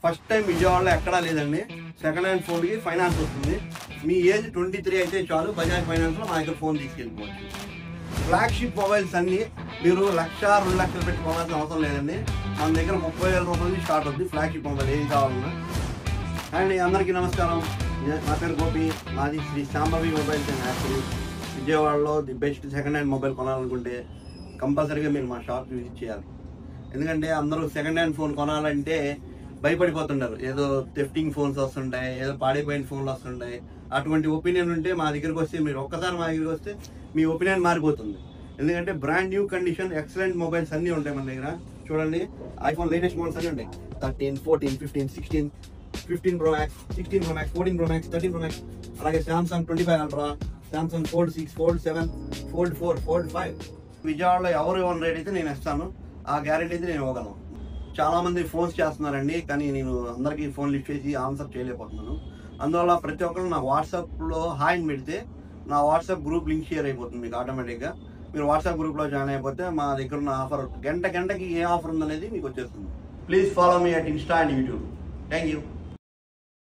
First time విజయవాడలో ఎక్కడా లేదండి. సెకండ్ హ్యాండ్ ఫోన్కి ఫైనాన్స్ వస్తుంది. మీ ఏజ్ 23 అయితే చాలు, బజాజ్ ఫైనాన్స్లో మా దగ్గర ఫోన్ తీసుకెళ్ళిపోవచ్చు. ఫ్లాగ్షిప్ మొబైల్స్ అన్నీ మీరు 1,00,000 2 లక్షలు పెట్టి కొనాల్సిన అవసరం లేదండి. మన దగ్గర 30,000 రూపాయల నుంచి స్టార్ట్ అవుతుంది ఫ్లాగ్షిప్ మొబైల్ ఏది కావాలన్నా. అండ్ అందరికీ నమస్కారం, నా పేరు గోపి, మాది Sri Shambhavi mobiles and actually విజయవాడలో the best second hand mobile కొనాలనుకుంటే కంపల్సరీగా మీరు మా షాప్కి విజిట్ చేయాలి. ఎందుకంటే అందరూ సెకండ్ హ్యాండ్ ఫోన్ కొనాలంటే భయపడిపోతుంటారు. ఏదో థెఫ్టింగ్ ఫోన్స్ వస్తుంటాయి, ఏదో పాడైపోయిన ఫోన్లు వస్తుంటాయి. అటువంటి ఒపీనియన్ ఉంటే మా దగ్గరికి వస్తే, మీరు ఒక్కసారి మా దగ్గరికి వస్తే మీ ఒపీనియన్ మారిపోతుంది. ఎందుకంటే brand new condition excellent mobiles అన్నీ ఉంటాయి మన దగ్గర. చూడండి, ఐఫోన్ లేటెస్ట్ మోడల్స్ అన్నీ ఉంటాయి. 13, 14, 15, 16, 15 Pro Max, 16 Pro Max, 14 Pro Max, 13 Pro Max, అలాగే Samsung 25 Ultra, Samsung Fold 6, Fold 7, Fold 4, Fold 5. విజయవాడలో ఎవరు ఇవ్వని రేట్ అయితే నేను ఇస్తాను, ఆ గ్యారెంటీ అయితే నేను ఇవ్వగలను. చాలా మంది ఫోన్స్ చేస్తున్నారండి, కానీ నేను అందరికీ ఫోన్ లిఫ్ట్ చేసి ఆన్సర్ చేయలేకపోతున్నాను. అందువల్ల ప్రతి ఒక్కరు నా వాట్సాప్లో హాయ్ అని పెడితే నా వాట్సాప్ గ్రూప్ లింక్ షేర్ అయిపోతుంది మీకు ఆటోమేటిక్గా. మీరు వాట్సాప్ గ్రూప్లో జాయిన్ అయిపోతే మా దగ్గర ఉన్న ఆఫర్ గంటకి ఏ ఆఫర్ ఉందనేది మీకు వచ్చేస్తుంది. Please follow me at Insta and YouTube. Thank you.